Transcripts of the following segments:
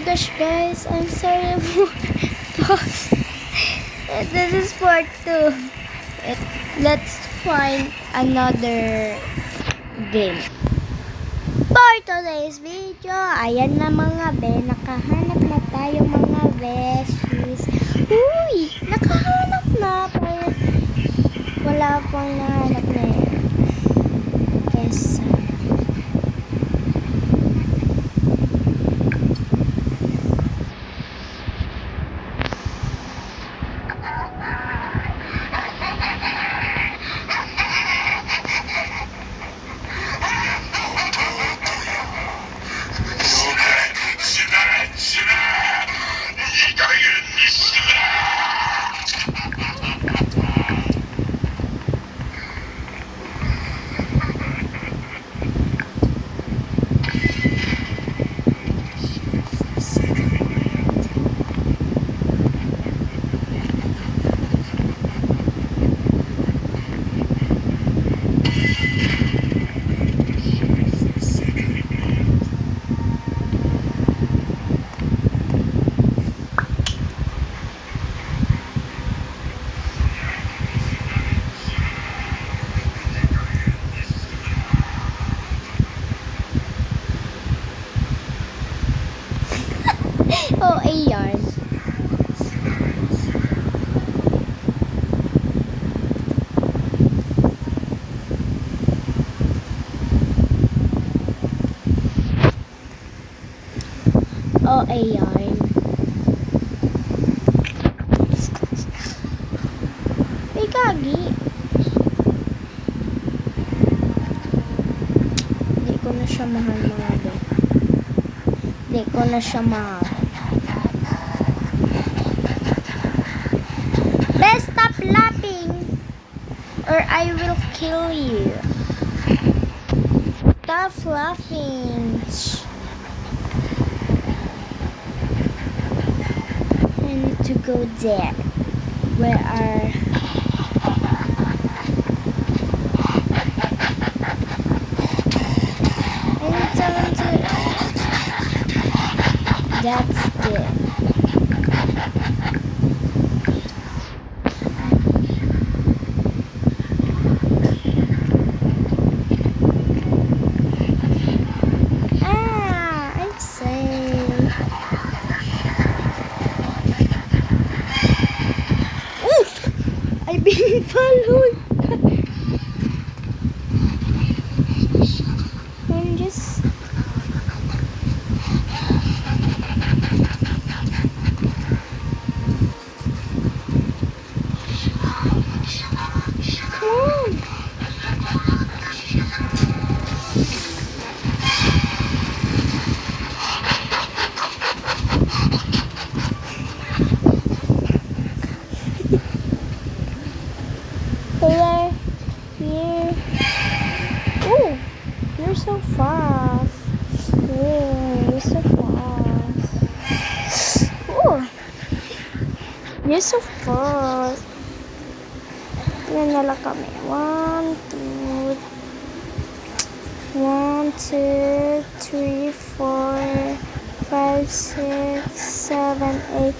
gosh, guys, I'm sorry for pause. This is part 2. Let's find another game. For today's video, ayan na mga be, nakahanap na tayo mga besties. Uy, nakahanap na, pero wala pang nahanap na yun. Yes. Oh, ayan. Oh, ayan. May kagi. Hindi ko na siya mahal mga be. Hindi ko na siya mahal. Stop laughing or I will kill you. Stop laughing. I need to go there. Where are... I need someone to... That's good. Being followed. I'm just come on. Hello, here. Oh, you're so fast. Oh, you're so fast. Oh, you're so fast. Yan na lang kami. 1, 2, 3, 4, 5, 6, 7, 8,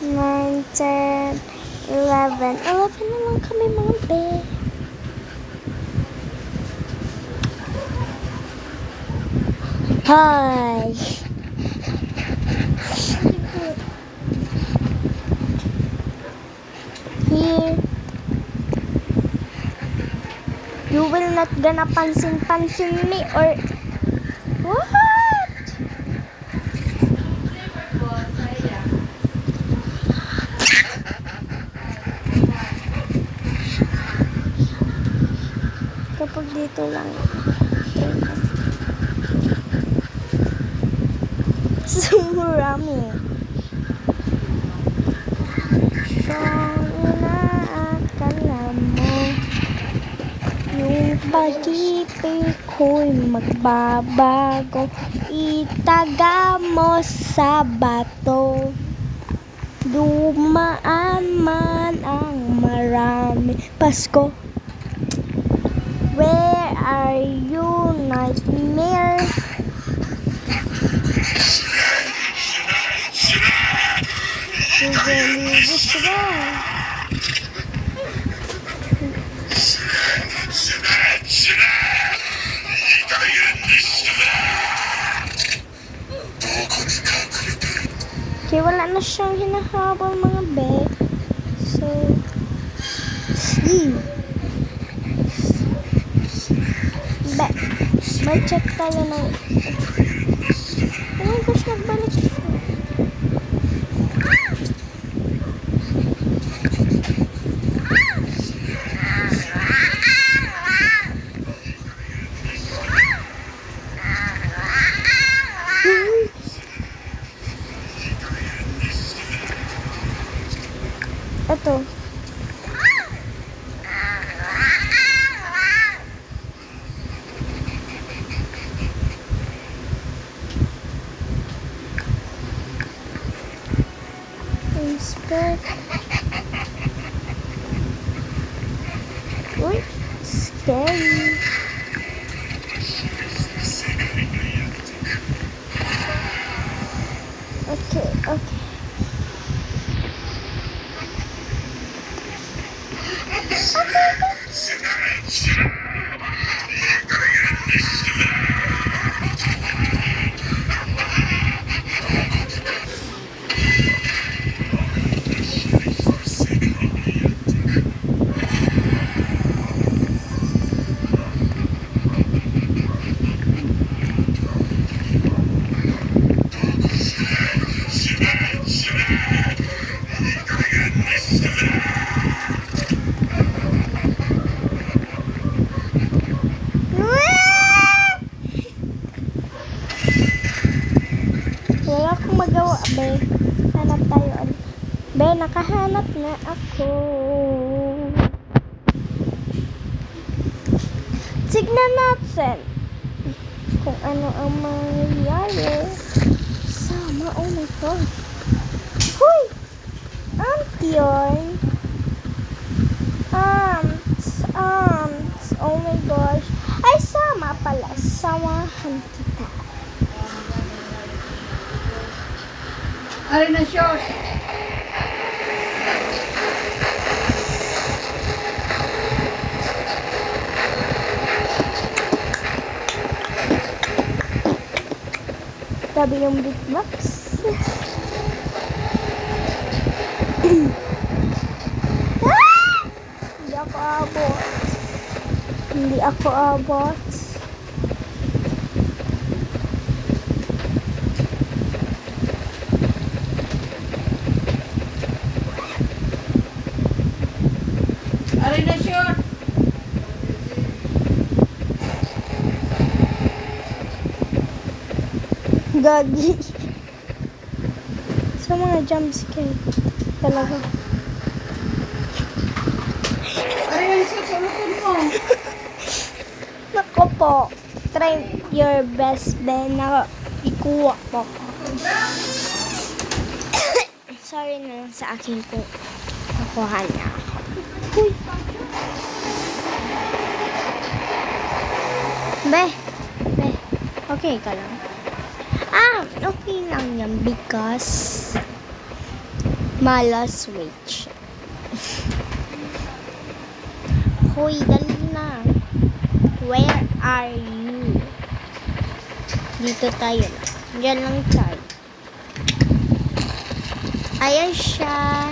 9, 10, 11 na lang kami mga be. Hi. Here. You will not gonna pansin me or what? Kapag dito lang. Sumurami. Kung inaakala mo yung pag-ibig ko'y magbabago, itaga mo sa bato. Dumaan man ang marami Pasko. Where are you, nightmare? Gusto ba? Okay, wala na siyang hinahabol mga be. So, see. Be, mag-check tayo ng... Oh my gosh, nagbalik siya. Ito. Inspect. Uy, scary. Okay, okay. Wala akong magawa, be. Hanap tayo. Be, nakahanap na ako. Tignan natin kung ano ang mangyayari. Sama, oh my God. Huy! Yun. Oh my gosh. Ay, sama pala. Samahan kita. Ari na short. Sabi yung beatbox. Hindi ako abot. Hindi ako abot. Ari na short. Gagi. Sa mga jump scare. Talaga. Ari na susulutun mo. Nako po. Try your best, Ben. Ikuha po ko. Sorry na lang sa akin kung nakuha niya ako. Uy. Be. Okay ka lang. Okay lang yan because malas switch. Hoy, dali na. Where are you? Dito tayo na. Diyan lang tayo. Ayan siya.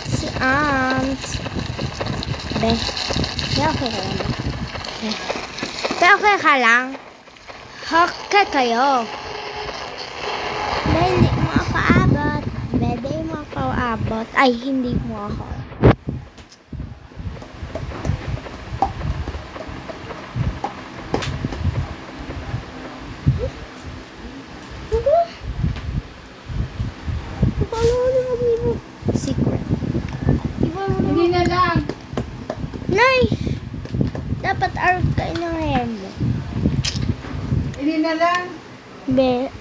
Si Aunt. Be. Okay ka lang. Okay ka lang. Okay kayo. Be, hindi mo ako abot. Be, hindi mo ako abot. Ay, hindi mo ako. Secret. Hindi na lang. Nay! Dapat arc kayo ng hair mo. Hindi na lang. Be,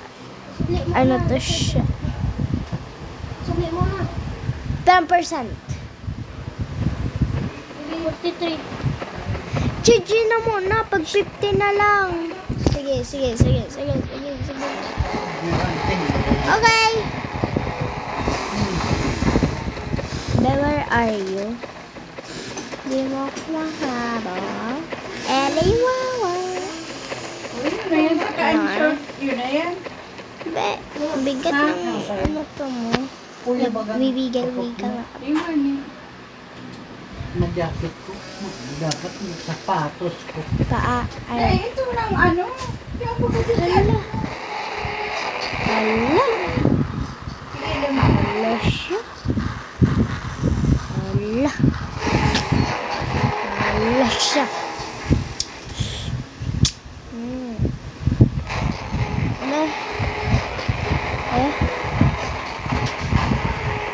ano to siya? Sumli mo na. 10%. 43. GG na muna, pag 50 na lang. Sige. Okay. are you? Di mo ako mahabang. Wawa. Uy, yun na yan. Pagka-insert. Yun na yan. Be, bigat ng ano to mo. Bibigay-bigay nga. Iwan eh. Na jacket ko. Dapat yung sapatos ko. Paa. Eh, Ay. ito lang ano. Yung pagkakita. Hala. Sige lang. Hala siya. Hala. Hala siya. Ano? Eh?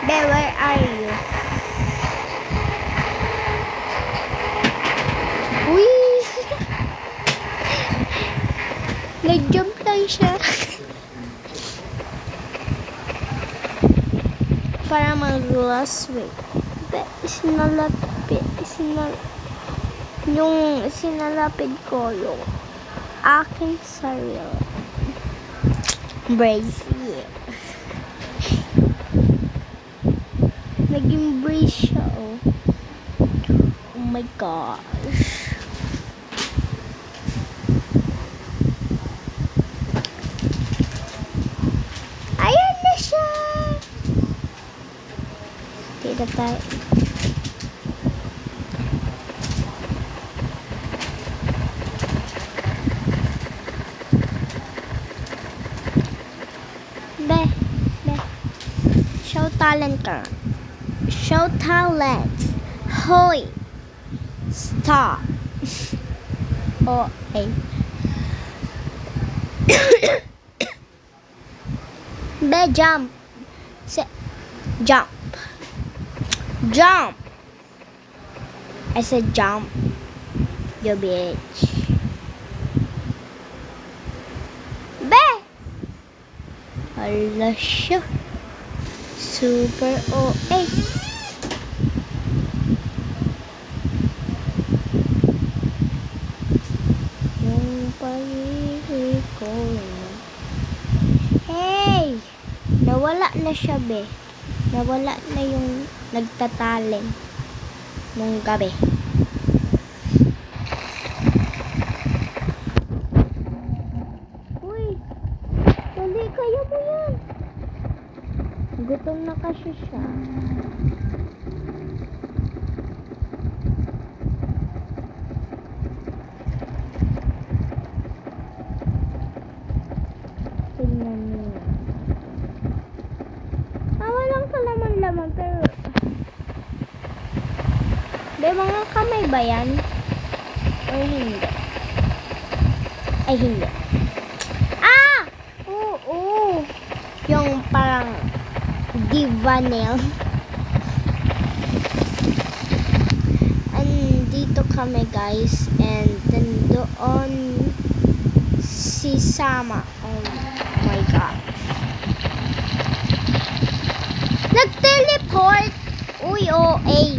Be, where are you? Uy! Nag-jump lang siya. Para mag-last week. Be, sinalapid ko yung aking sarili. Brace. Naging brace siya, oh. Oh my gosh. Ayan na siya! Tira tayo. Be. Show talent ka. Show talent. Hoy. Stop. Okay. Be, jump. Jump. Jump. I said jump. You bitch. Be. Hala siya. Super OA. Yung pag-ibig ko. Hey! Nawala na siya, be. Nawala na yung nagtatalent nung gabi. Uy! Dali, kaya mo yan. Gutom na kasi siya. Tingnan niyo. Walang kalaman-laman pero... Be, mga kamay ba yan? O hindi? Ay, hindi. Ah! Oo! Yung parang... Diva nail. Andito kami guys. And then doon si Sama. Oh my God. Nag-teleport. Uy, OA.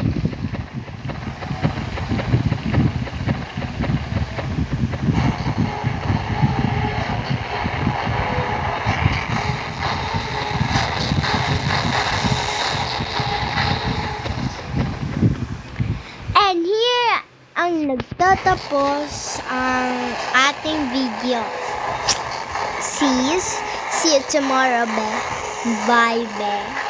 And here ang nagtatapos ang ating video. See you tomorrow, be. Bye, be.